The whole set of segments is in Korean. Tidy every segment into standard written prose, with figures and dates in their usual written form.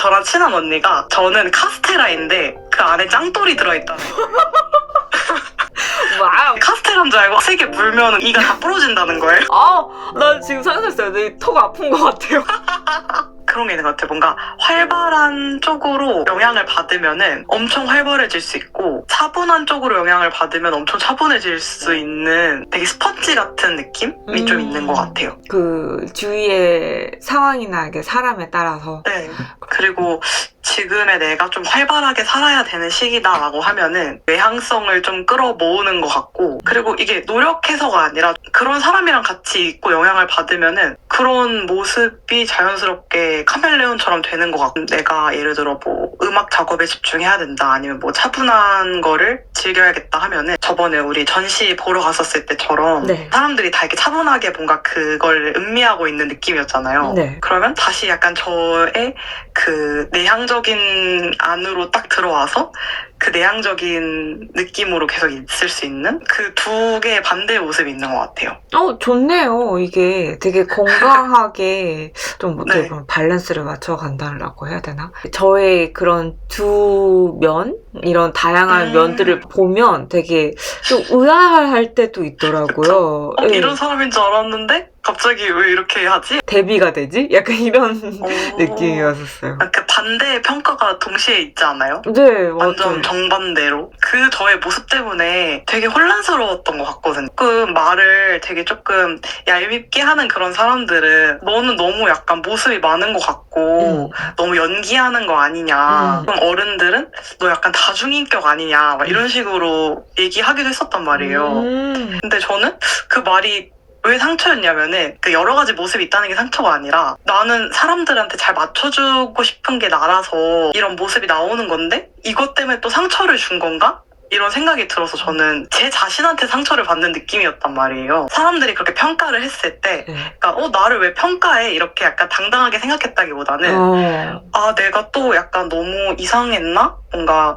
저랑 친한 언니가 저는 카스테라인데 그 안에 짱돌이 들어있다는 거예요. 와우. 카스테라인 줄 알고 세게 물면 이가 다 부러진다는 거예요. 나 지금 상상했어요. 내 턱 아픈 것 같아요. 그런 게 있는 것 같아요. 뭔가 활발한 쪽으로 영향을 받으면은 엄청 활발해질 수 있고 차분한 쪽으로 영향을 받으면 엄청 차분해질 수 있는 되게 스펀지 같은 느낌이 좀 있는 것 같아요. 그 주위의 상황이나 사람에 따라서. 네. 그리고 지금의 내가 좀 활발하게 살아야 되는 시기다라고 하면은 외향성을 좀 끌어모으는 것 같고, 그리고 이게 노력해서가 아니라 그런 사람이랑 같이 있고 영향을 받으면은 그런 모습이 자연스럽게 카멜레온처럼 되는 것 같고, 내가 예를 들어 뭐 음악 작업에 집중해야 된다 아니면 뭐 차분한 거를 즐겨야겠다 하면은 저번에 우리 전시 보러 갔었을 때처럼 네. 사람들이 다 이렇게 차분하게 뭔가 그걸 음미하고 있는 느낌이었잖아요. 네. 그러면 다시 약간 저의 그 내향적인 안으로 딱 들어와서 그 내향적인 느낌으로 계속 있을 수 있는 그 두 개의 반대의 모습이 있는 것 같아요. 좋네요. 이게 되게 건강하게 좀 어떻게 네. 보면 밸런스를 맞춰 간다고 해야 되나? 저의 그런 두 면? 이런 다양한 면들을 보면 되게 좀 의아할 때도 있더라고요. 예. 이런 사람인 줄 알았는데 갑자기 왜 이렇게 하지? 대비가 되지? 약간 이런 느낌이었었어요. 그 반대의 평가가 동시에 있지 않아요? 네, 완전 맞아요. 정반대로. 그 저의 모습 때문에 되게 혼란스러웠던 것 같거든요. 조금 말을 되게 조금 얄밉게 하는 그런 사람들은 너는 너무 약간 모습이 많은 것 같고 너무 연기하는 거 아니냐. 그럼 어른들은 너 약간 다중인격 아니냐. 막 이런 식으로 얘기하기도 했었단 말이에요. 근데 저는 그 말이 왜 상처였냐면은 그 여러 가지 모습이 있다는 게 상처가 아니라 나는 사람들한테 잘 맞춰주고 싶은 게 나라서 이런 모습이 나오는 건데 이것 때문에 또 상처를 준 건가? 이런 생각이 들어서 저는 제 자신한테 상처를 받는 느낌이었단 말이에요. 사람들이 그렇게 평가를 했을 때 그러니까 나를 왜 평가해? 이렇게 약간 당당하게 생각했다기보다는 내가 또 약간 너무 이상했나? 뭔가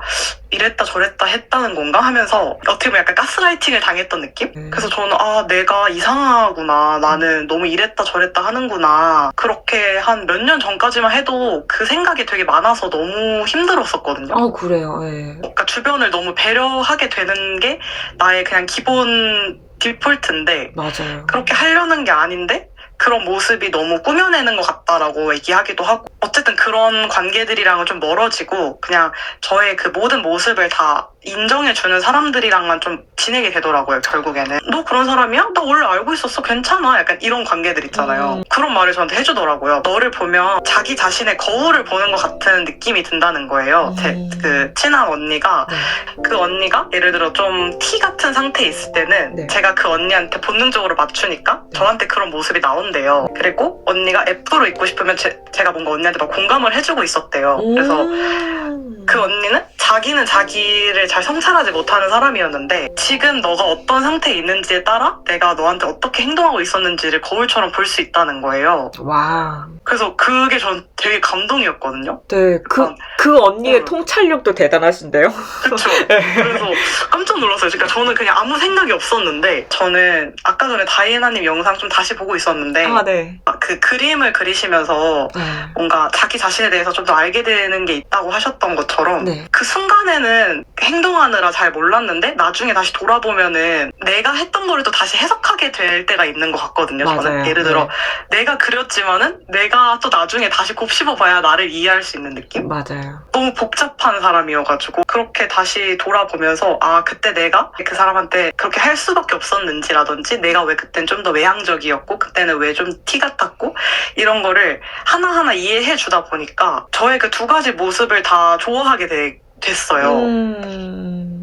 이랬다 저랬다 했다는 건가 하면서 어떻게 보면 약간 가스라이팅을 당했던 느낌? 그래서 저는 내가 이상하구나. 나는 너무 이랬다 저랬다 하는구나. 그렇게 한 몇 년 전까지만 해도 그 생각이 되게 많아서 너무 힘들었었거든요. 그래요. 예. 그러니까 주변을 너무 배려하게 되는 게 나의 그냥 기본 디폴트인데 맞아요. 그렇게 하려는 게 아닌데 그런 모습이 너무 꾸며내는 것 같다라고 얘기하기도 하고, 어쨌든 그런 관계들이랑은 좀 멀어지고 그냥 저의 그 모든 모습을 다 인정해주는 사람들이랑만 좀 지내게 되더라고요. 결국에는 너 그런 사람이야? 나 원래 알고 있었어. 괜찮아. 약간 이런 관계들 있잖아요. 그런 말을 저한테 해주더라고요. 너를 보면 자기 자신의 거울을 보는 것 같은 느낌이 든다는 거예요. 제 그 친한 언니가 그 언니가 예를 들어 좀 티 같은 상태에 있을 때는 제가 그 언니한테 본능적으로 맞추니까 저한테 그런 모습이 나온대요. 그리고 언니가 F로 있고 싶으면 제가 뭔가 언니한테 막 공감을 해주고 있었대요. 그래서 그 언니는 자기는 자기를 잘 성찰하지 못하는 사람이었는데 지금 너가 어떤 상태에 있는지에 따라 내가 너한테 어떻게 행동하고 있었는지를 거울처럼 볼 수 있다는 거예요. 와. 그래서 그게 전 되게 감동이었거든요. 네, 그 언니의 통찰력도 대단하신데요? 그쵸. 그래서 깜짝 놀랐어요. 그러니까 저는 그냥 아무 생각이 없었는데, 저는 아까 전에 다이애나님 영상 좀 다시 보고 있었는데, 네. 그 그림을 그리시면서 뭔가 자기 자신에 대해서 좀 더 알게 되는 게 있다고 하셨던 것처럼 그 순간에는 행동하느라 잘 몰랐는데 나중에 다시 돌아보면은 내가 했던 거를 또 다시 해석하게 될 때가 있는 것 같거든요. 저는 예를 들어 내가 그렸지만은 내가 또 나중에 다시 곱씹어봐야 나를 이해할 수 있는 느낌? 맞아요. 너무 복잡한 사람이어가지고 그렇게 다시 돌아보면서 그때 내가 그 사람한테 그렇게 할 수밖에 없었는지라든지 내가 왜 그땐 좀 더 외향적이었고 그때는 왜 좀 티 같았고 이런 거를 하나하나 이해해 주다 보니까 저의 그 두 가지 모습을 다 좋아하게 됐어요.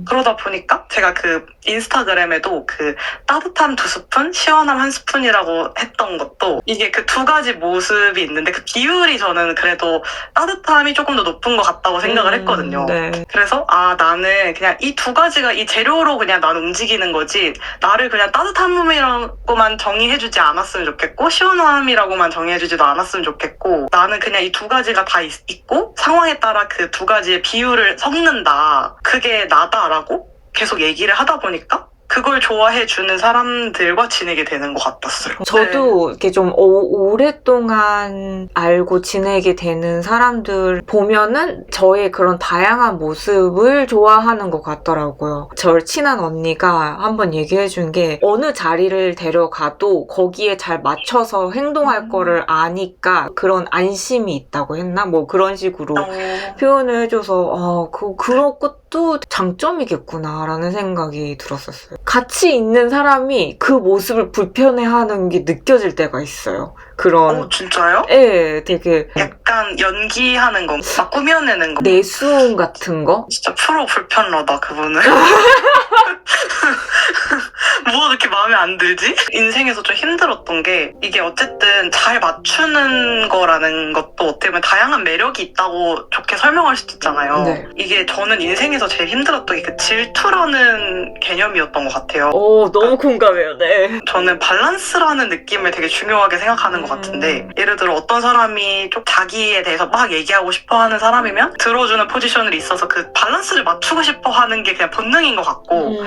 그러다 보니까 제가 그 인스타그램에도 그 따뜻함 2스푼, 시원함 1스푼이라고 했던 것도 이게 그 두 가지 모습이 있는데 그 비율이 저는 그래도 따뜻함이 조금 더 높은 것 같다고 생각을 했거든요. 그래서 나는 그냥 이 두 가지가 이 재료로 그냥 나는 움직이는 거지 나를 그냥 따뜻함이라고만 정의해주지 않았으면 좋겠고 시원함이라고만 정의해주지도 않았으면 좋겠고 나는 그냥 이 두 가지가 다 있고 상황에 따라 그 두 가지의 비율을 섞는다. 그게 나다라고 계속 얘기를 하다 보니까 그걸 좋아해주는 사람들과 지내게 되는 것 같았어요. 저도 이렇게 좀 오랫동안 알고 지내게 되는 사람들 보면은 저의 그런 다양한 모습을 좋아하는 것 같더라고요. 저 친한 언니가 한번 얘기해준 게 어느 자리를 데려가도 거기에 잘 맞춰서 행동할 거를 아니까 그런 안심이 있다고 했나? 뭐 그런 식으로 표현을 해줘서 그런 것도 장점이겠구나라는 생각이 들었었어요. 같이 있는 사람이 그 모습을 불편해하는 게 느껴질 때가 있어요. 그런 진짜요? 예, 되게 약간 연기하는 거, 막 꾸며내는 거. 내숭 같은 거? 진짜 프로 불편러다 그분은. 뭐가 그렇게 마음에 안 들지? 인생에서 좀 힘들었던 게 이게 어쨌든 잘 맞추는 거라는 것도 어떻게 보면 다양한 매력이 있다고 좋게 설명할 수도 있잖아요. 네. 이게 저는 인생에서 제일 힘들었던 게 그 질투라는 개념이었던 것 같아요. 너무 공감해요. 네. 저는 밸런스라는 느낌을 되게 중요하게 생각하는 것 같은데 예를 들어 어떤 사람이 좀 자기에 대해서 막 얘기하고 싶어 하는 사람이면 들어주는 포지션을 있어서 그 밸런스를 맞추고 싶어 하는 게 그냥 본능인 것 같고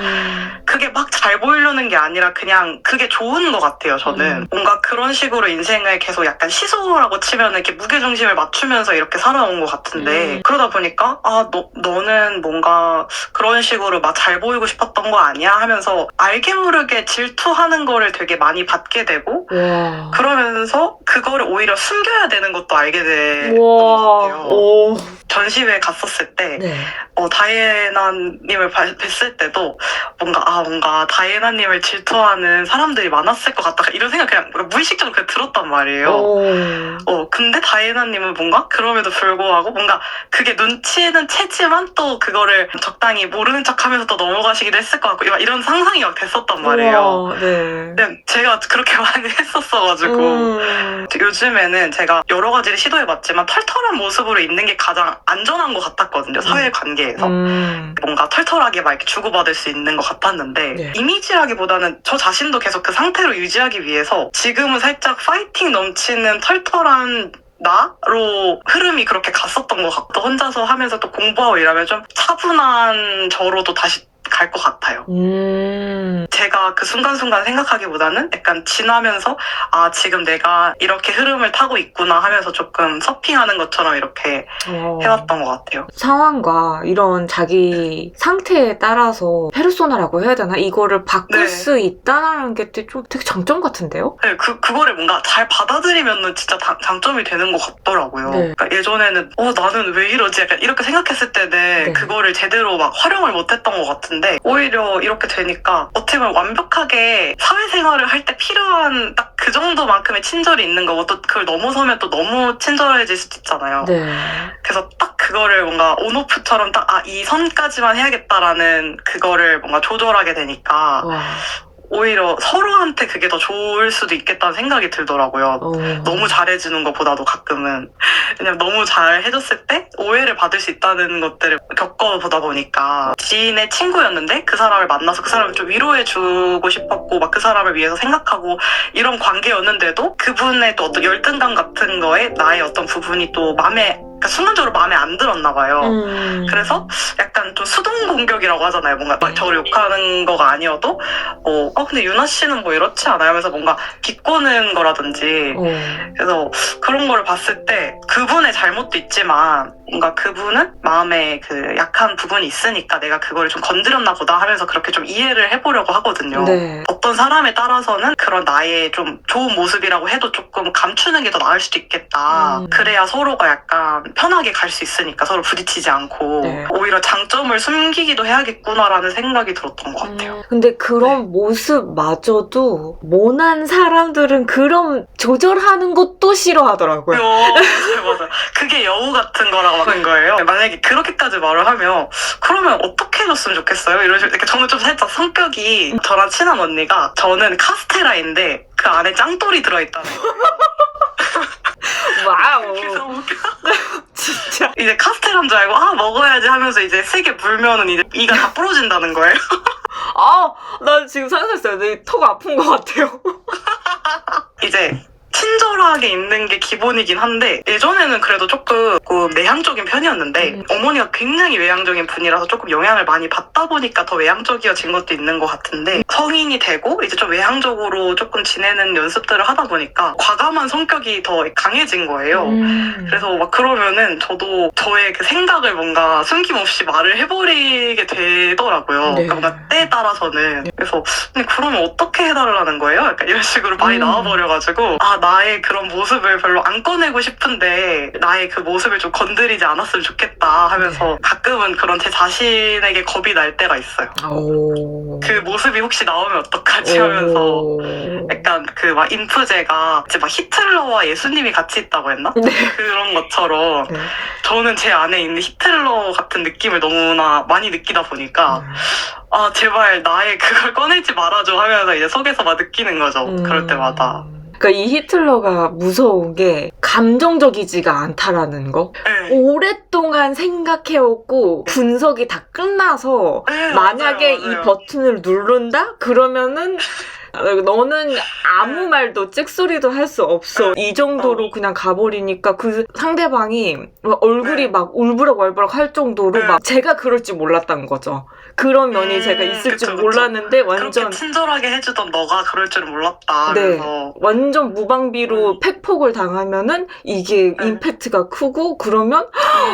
그게 막 잘 보이려는 게 아니라 그냥 그게 좋은 것 같아요. 저는 뭔가 그런 식으로 인생을 계속 약간 시소라고 치면 이렇게 무게중심을 맞추면서 이렇게 살아온 것 같은데 그러다 보니까 너는 뭔가 그런 식으로 막 잘 보이고 싶었던 거 아니야 하면서 알게 모르게 질투하는 거를 되게 많이 받게 되고 그러면서 그거를 오히려 숨겨야 되는 것도 알게 됐던 것 같아요. 전시회 갔었을 때 네. 다이애나님을 뵀을 때도 뭔가 다이애나님을 질투하는 사람들이 많았을 것 같다 이런 생각 그냥 무의식적으로 그냥 들었단 말이에요. 근데 다이애나님은 뭔가 그럼에도 불구하고 뭔가 그게 눈치는 채지만 또 그거를 적당히 모르는 척하면서 또 넘어가시기도 했을 것 같고 이런 상상이 막 됐었단 말이에요. 네. 근데 제가 그렇게 많이 했었어가지고 요즘에는 제가 여러 가지를 시도해봤지만 털털한 모습으로 있는 게 가장 안전한 것 같았거든요. 사회관계에서. 뭔가 털털하게 막 이렇게 주고받을 수 있는 것 같았는데 네. 이미지라기보다는 저 자신도 계속 그 상태로 유지하기 위해서 지금은 살짝 파이팅 넘치는 털털한 나로 흐름이 그렇게 갔었던 것 같고 혼자서 하면서 또 공부하고 이러면 좀 차분한 저로도 다시 갈 것 같아요. 제가 그 순간순간 생각하기보다는 약간 지나면서 지금 내가 이렇게 흐름을 타고 있구나 하면서 조금 서핑하는 것처럼 이렇게 해왔던 것 같아요. 상황과 이런 자기 상태에 따라서 페르소나라고 해야 되나? 이거를 바꿀 수 있다는 게 좀 되게 장점 같은데요? 네, 그거를 뭔가 잘 받아들이면 진짜 장점이 되는 것 같더라고요. 네. 그러니까 예전에는 나는 왜 이러지? 약간 이렇게 생각했을 때는 그거를 제대로 막 활용을 못했던 것 같은데 오히려 이렇게 되니까 어떻게 보면 완벽하게 사회생활을 할 때 필요한 딱 그 정도만큼의 친절이 있는 거고 또 그걸 넘어서면 또 너무 친절해질 수도 있잖아요. 네. 그래서 딱 그거를 뭔가 온오프처럼 딱 이 선까지만 해야겠다라는 그거를 뭔가 조절하게 되니까 오히려 서로한테 그게 더 좋을 수도 있겠다는 생각이 들더라고요. 너무 잘해주는 것보다도 가끔은 그냥 너무 잘 해줬을 때 오해를 받을 수 있다는 것들을 겪어보다 보니까 지인의 친구였는데 그 사람을 만나서 그 사람을 좀 위로해주고 싶었고 막 그 사람을 위해서 생각하고 이런 관계였는데도 그분의 또 어떤 열등감 같은 거에 나의 어떤 부분이 또 그러니까 순간적으로 마음에 안 들었나 봐요. 그래서 약간 좀 수동 공격이라고 하잖아요. 뭔가 막 저를 욕하는 거가 아니어도 근데 유나 씨는 뭐 이렇지 않아요? 하면서 뭔가 비꼬는 거라든지 그래서 그런 거를 봤을 때 그분의 잘못도 있지만 뭔가 그분은 마음에 그 약한 부분이 있으니까 내가 그거를 좀 건드렸나 보다 하면서 그렇게 좀 이해를 해보려고 하거든요. 네. 어떤 사람에 따라서는 그런 나의 좀 좋은 모습이라고 해도 조금 감추는 게 더 나을 수도 있겠다. 그래야 서로가 약간 편하게 갈 수 있으니까 서로 부딪히지 않고 오히려 장점을 숨기기도 해야겠구나라는 생각이 들었던 것 같아요. 근데 그런 모습마저도 모난 사람들은 그런 조절하는 것도 싫어하더라고요. 맞아. 그게 여우 같은 거라고 하는 거예요. 만약에 그렇게까지 말을 하면 그러면 어떻게 해줬으면 좋겠어요? 이런 식으로 저는 좀 살짝 성격이 저랑 친한 언니가 저는 카스테라인데 그 안에 짱돌이 들어있다는 거예요. 와우. 그래서 웃겨. 진짜. 이제 카스테라인 줄 알고 먹어야지 하면서 이제 세게 물면은 이제 이가 다 부러진다는 거예요. 나 지금 상상했어요. 내 턱 아픈 것 같아요. 이제 친절하게 있는 게 기본이긴 한데 예전에는 그래도 조금 내향적인 편이었는데 어머니가 굉장히 외향적인 분이라서 조금 영향을 많이 받다 보니까 더 외향적이어진 것도 있는 것 같은데 성인이 되고 이제 좀 외향적으로 조금 지내는 연습들을 하다 보니까 과감한 성격이 더 강해진 거예요. 그래서 막 그러면은 저도 저의 그 생각을 뭔가 숨김없이 말을 해버리게 되더라고요. 네. 그러니까 뭔가 때에 따라서는. 그래서 근데 그러면 어떻게 해달라는 거예요? 약간 이런 식으로 말이 나와버려가지고 나의 그런 모습을 별로 안 꺼내고 싶은데 나의 그 모습을 좀 건드리지 않았으면 좋겠다 하면서 가끔은 그런 제 자신에게 겁이 날 때가 있어요. 그 모습이 혹시 나오면 어떡하지 하면서 약간 그 막 인프제가 이제 막 히틀러와 예수님이 같이 있다고 했나? 그런 것처럼 저는 제 안에 있는 히틀러 같은 느낌을 너무나 많이 느끼다 보니까 제발 나의 그걸 꺼내지 말아줘 하면서 이제 속에서 막 느끼는 거죠. 그럴 때마다. 그러니까 이 히틀러가 무서운 게 감정적이지가 않다라는 거. 네. 오랫동안 생각해오고 분석이 다 끝나서 네, 만약에 맞아요. 이 버튼을 누른다? 그러면은 너는 아무 말도 찍소리도 할 수 없어. 이 정도로 그냥 가버리니까 그 상대방이 얼굴이 막 울브락왈브락 할 정도로 막 제가 그럴 줄 몰랐던 거죠. 그런 면이 제가 있을 줄 몰랐는데 완전 그렇게 친절하게 해주던 너가 그럴 줄은 몰랐다. 그래서 완전 무방비로 팩폭을 당하면은 이게 임팩트가 크고 그러면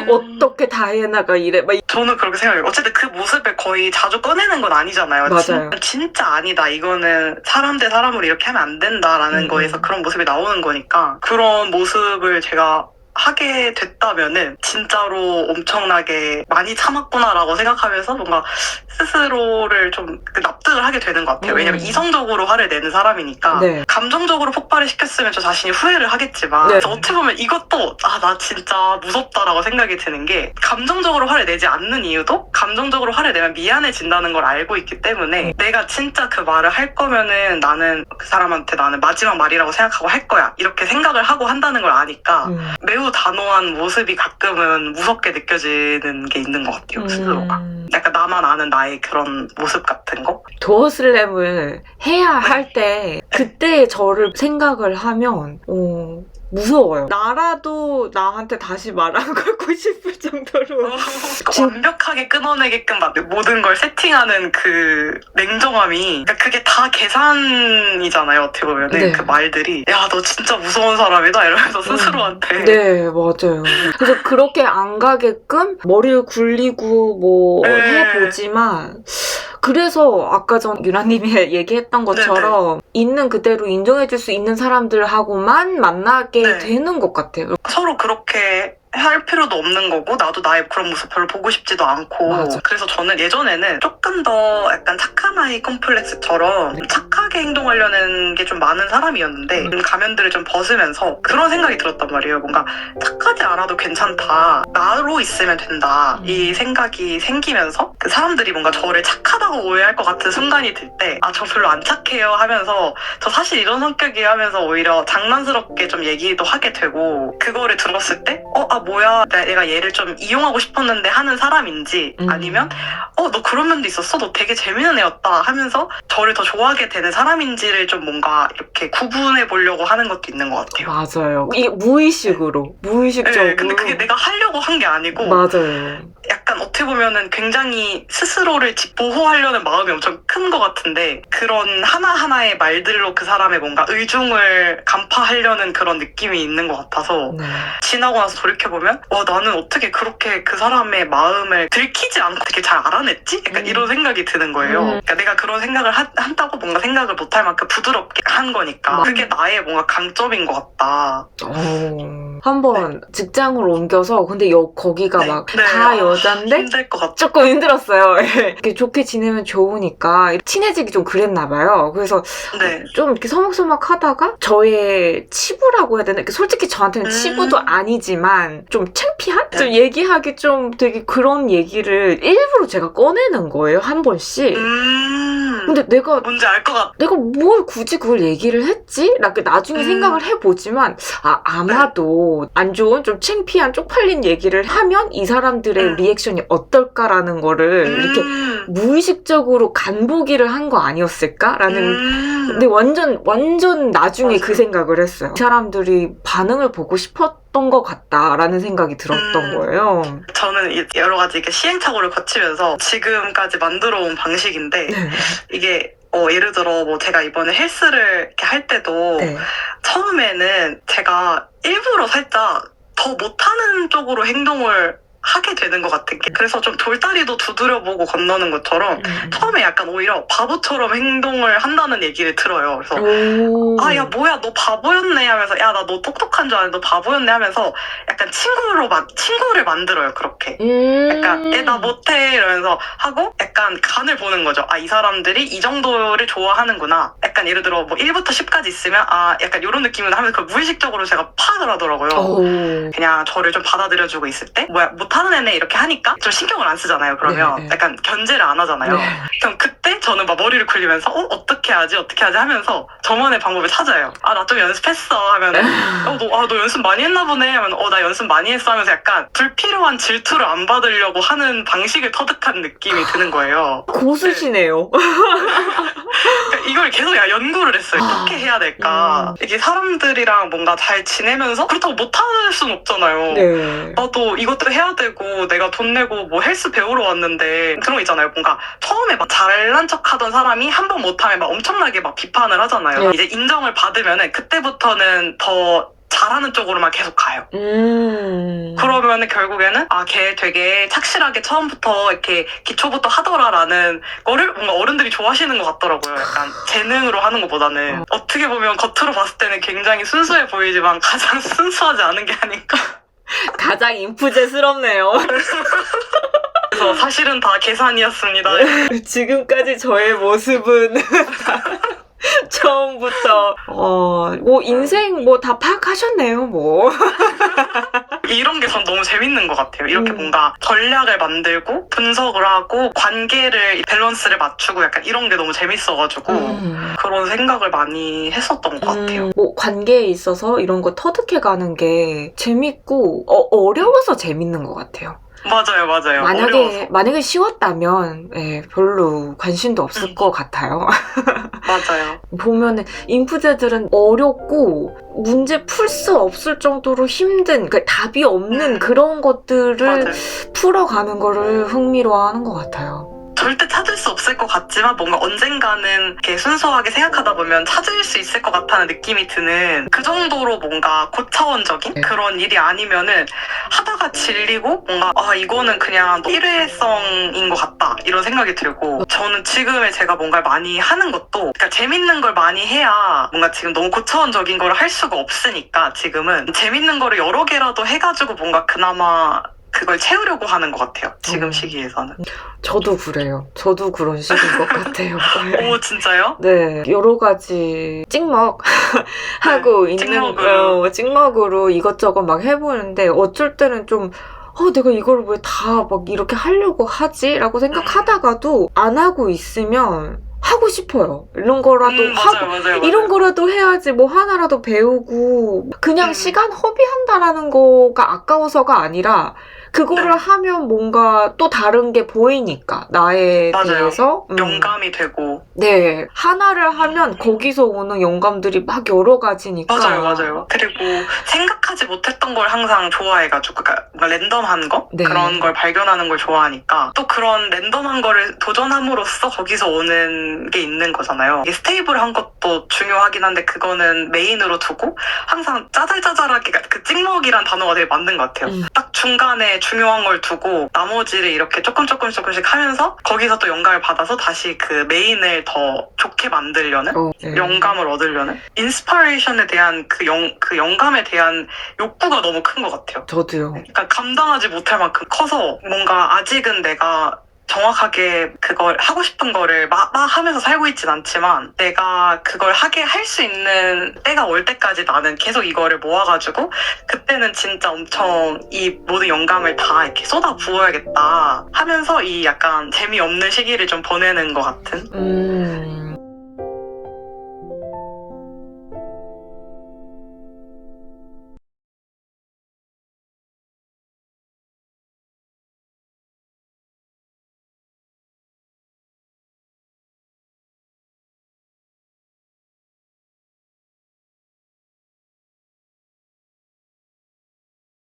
어떻게 다이애나가 이래 막 저는 그렇게 생각해요. 어쨌든 그 모습을 거의 자주 꺼내는 건 아니잖아요. 맞아요. 진짜 아니다. 이거는 사람 대 사람으로 이렇게 하면 안 된다라는 거에서 그런 모습이 나오는 거니까 그런 모습을 제가 하게 됐다면은 진짜로 엄청나게 많이 참았구나라고 생각하면서 뭔가 스스로를 좀 납득을 하게 되는 것 같아요. 왜냐면 이성적으로 화를 내는 사람이니까 감정적으로 폭발을 시켰으면 저 자신이 후회를 하겠지만 어떻게 보면 이것도 나 진짜 무섭다라고 생각이 드는 게 감정적으로 화를 내지 않는 이유도 감정적으로 화를 내면 미안해진다는 걸 알고 있기 때문에 내가 진짜 그 말을 할 거면은 나는 그 사람한테 나는 마지막 말이라고 생각하고 할 거야 이렇게 생각을 하고 한다는 걸 아니까 매우 단호한 모습이 가끔은 무섭게 느껴지는 게 있는 것 같아요. 스스로가. 약간 나만 아는 나의 그런 모습 같은 거? 도어슬램을 해야 할 때 그때의 저를 생각을 하면 무서워요. 나라도 나한테 다시 말 안 걸고 싶을 정도로 완벽하게 끊어내게끔 막 모든 걸 세팅하는 그 냉정함이 그러니까 그게 다 계산이잖아요. 어떻게 보면은 그 말들이 야 너 진짜 무서운 사람이다 이러면서 스스로한테 네 맞아요. 그래서 그렇게 안 가게끔 머리를 굴리고 뭐 해보지만 그래서 아까 전 유라님이 얘기했던 것처럼 있는 그대로 인정해줄 수 있는 사람들하고만 만나게 되는 것 같아요. 서로 그렇게 할 필요도 없는 거고 나도 나의 그런 모습 별로 보고 싶지도 않고 그래서 저는 예전에는 조금 더 약간 착한 아이 컴플렉스처럼 착하게 행동하려는 게 좀 많은 사람이었는데 가면들을 좀 벗으면서 그런 생각이 들었단 말이에요. 뭔가 착하지 않아도 괜찮다. 나로 있으면 된다. 이 생각이 생기면서 그 사람들이 뭔가 저를 착하다고 오해할 것 같은 순간이 들 때 저 별로 안 착해요 하면서 저 사실 이런 성격이에요 하면서 오히려 장난스럽게 좀 얘기도 하게 되고 그거를 들었을 때 뭐야 내가 얘를 좀 이용하고 싶었는데 하는 사람인지 아니면 너 그런 면도 있었어? 너 되게 재밌는 애였다 하면서 저를 더 좋아하게 되는 사람인지를 좀 뭔가 이렇게 구분해 보려고 하는 것도 있는 것 같아요. 맞아요. 이게 무의식으로 무의식적으로 근데 그게 내가 하려고 한 게 아니고 맞아요. 약간 어떻게 보면은 굉장히 스스로를 보호하려는 마음이 엄청 큰 것 같은데 그런 하나하나의 말들로 그 사람의 뭔가 의중을 간파하려는 그런 느낌이 있는 것 같아서 지나고 나서 돌이켜보면 나는 어떻게 그렇게 그 사람의 마음을 들키지 않고 되게 잘 알아냈지? 약간 이런 생각이 드는 거예요. 그러니까 내가 그런 생각을 한다고 뭔가 생각을 못할 만큼 부드럽게 한 거니까 그게 나의 뭔가 강점인 것 같다. 한번 직장을 옮겨서 근데 거기가 막 다 여잔데 힘들 것 같죠. 조금 힘들었어요. 이렇게 좋게 지내면 좋으니까 친해지기 좀 그랬나 봐요. 그래서 좀 이렇게 서먹서먹 하다가 저의 치부라고 해야 되나? 솔직히 저한테는 치부도 아니지만 좀 창피한? 좀 얘기하기 좀 되게 그런 얘기를 일부러 제가 꺼내는 거예요. 한 번씩. 근데 뭔지 알 것 같아. 내가 뭘 굳이 그걸 얘기를 했지? 나중에 생각을 해보지만, 아마도 안 좋은, 좀 창피한, 쪽팔린 얘기를 하면 이 사람들의 리액션이 어떨까라는 거를 이렇게 무의식적으로 간보기를 한 거 아니었을까라는, 근데 완전 나중에 맞아요. 그 생각을 했어요. 이 사람들이 반응을 보고 싶었던 것 같다라는 생각이 들었던 거예요. 저는 여러 가지 이렇게 시행착오를 거치면서 지금까지 만들어 온 방식인데, 이게 예를 들어 뭐 제가 이번에 헬스를 이렇게 할 때도 네. 처음에는 제가 일부러 살짝 더 못하는 쪽으로 행동을 하게 되는 것 같은 게, 그래서 좀 돌다리도 두드려보고 건너는 것처럼 처음에 약간 오히려 바보처럼 행동을 한다는 얘기를 들어요. 그래서 아, 야 뭐야 너 바보였네 하면서, 야 나 너 똑똑한 줄 알았는데 너 바보였네 하면서 약간 친구를 만들어요. 그렇게 약간 나 못해 이러면서 하고 약간 간을 보는 거죠. 아, 이 사람들이 이 정도를 좋아하는구나. 약간 예를 들어 뭐 1부터 10까지 있으면 약간 이런 느낌으로 하면서 그 무의식적으로 제가 파악을 하더라고요. 그냥 저를 좀 받아들여주고 있을 때 뭐야 못하는 애네 이렇게 하니까 좀 신경을 안 쓰잖아요. 그러면 약간 견제를 안 하잖아요. 그럼 그때 저는 막 머리를 굴리면서 어떻게 하지 하면서 저만의 방법을 찾아요. 나 좀 연습했어 하면은 너 연습 많이 했나 보네 하면 나 연습 많이 했어 하면서 약간 불필요한 질투를 안 받으려고 하는 방식을 터득한 느낌이 드는 거예요. 고수시네요. 그러니까 이걸 계속 연구를 했어요. 어떻게 해야 될까. 이게 사람들이랑 뭔가 잘 지내면서 그렇다고 못할 수는 없잖아요. 네. 나도 이것도 해야 되고 내가 돈 내고 뭐 헬스 배우러 왔는데 그런 거 있잖아요. 뭔가 처음에 막 잘난 척하던 사람이 한 번 못하면 막 엄청나게 막 비판을 하잖아요. 이제 인정을 받으면은 그때부터는 더 잘하는 쪽으로만 계속 가요. 그러면은 결국에는 걔 되게 착실하게 처음부터 이렇게 기초부터 하더라라는 거를 뭔가 어른들이 좋아하시는 것 같더라고요. 약간 재능으로 하는 것보다는. 어떻게 보면 겉으로 봤을 때는 굉장히 순수해 보이지만 가장 순수하지 않은 게 아닐까. 가장 인프제스럽네요. 그래서 사실은 다 계산이었습니다. 지금까지 저의 모습은 처음부터 뭐 인생 뭐 다 파악하셨네요. 뭐 이런 게 전 너무 재밌는 것 같아요. 이렇게 뭔가 전략을 만들고 분석을 하고 관계를 밸런스를 맞추고 약간 이런 게 너무 재밌어가지고 그런 생각을 많이 했었던 것 같아요. 뭐 관계에 있어서 이런 거 터득해가는 게 재밌고 어려워서 재밌는 것 같아요. 맞아요. 만약에 쉬웠다면 별로 관심도 없을 것 같아요. 맞아요. 보면은 인프제들은 어렵고 문제 풀 수 없을 정도로 힘든, 그러니까 답이 없는 그런 것들을 맞아요. 풀어가는 거를 흥미로워하는 것 같아요. 절대 찾을 수 없을 것 같지만 뭔가 언젠가는 이렇게 순수하게 생각하다 보면 찾을 수 있을 것 같다는 느낌이 드는, 그 정도로 뭔가 고차원적인 그런 일이 아니면은 하다가 질리고 뭔가 이거는 그냥 일회성인 것 같다 이런 생각이 들고, 저는 지금의 제가 뭔가를 많이 하는 것도 그러니까 재밌는 걸 많이 해야 뭔가 지금 너무 고차원적인 걸 할 수가 없으니까 지금은 재밌는 거를 여러 개라도 해가지고 뭔가 그나마 그걸 채우려고 하는 것 같아요. 지금 시기에서는. 저도 그래요. 저도 그런 식인 것 같아요. 오, 진짜요? 네. 여러 가지 찍먹 하고 있는 찍먹으로 이것저것 막 해보는데 어쩔 때는 좀 내가 이걸 왜 다 막 이렇게 하려고 하지? 라고 생각하다가도 안 하고 있으면 하고 싶어요. 이런 거라도 맞아요. 이런 거라도 해야지, 뭐 하나라도 배우고, 그냥 시간 허비한다라는 거가 아까워서가 아니라 그거를 하면 뭔가 또 다른 게 보이니까 나에 대해서 영감이 되고. 네, 하나를 하면 거기서 오는 영감들이 막 여러 가지니까. 맞아요. 그리고 생각하지 못했던 걸 항상 좋아해가지고, 그러니까 뭔가 랜덤한 거? 네. 그런 걸 발견하는 걸 좋아하니까 또 그런 랜덤한 거를 도전함으로써 거기서 오는 게 있는 거잖아요. 이게 스테이블한 것도 중요하긴 한데 그거는 메인으로 두고 항상 짜잘짜잘하게, 그 찍먹이란 단어가 되게 맞는 것 같아요. 딱 중간에 중요한 걸 두고 나머지를 이렇게 조금씩 하면서 거기서 또 영감을 받아서 다시 그 메인을 더 좋게 만들려는, 영감을 얻으려는, 인스파레이션에 대한 그 영감에 대한 욕구가 너무 큰 것 같아요. 저도요. 그러니까 감당하지 못할 만큼 커서 뭔가 아직은 내가 정확하게 그걸 하고 싶은 거를 막 하면서 살고 있진 않지만 내가 그걸 하게 할 수 있는 때가 올 때까지 나는 계속 이거를 모아가지고 그때는 진짜 엄청 이 모든 영감을 다 이렇게 쏟아 부어야겠다 하면서 이 약간 재미없는 시기를 좀 보내는 것 같은?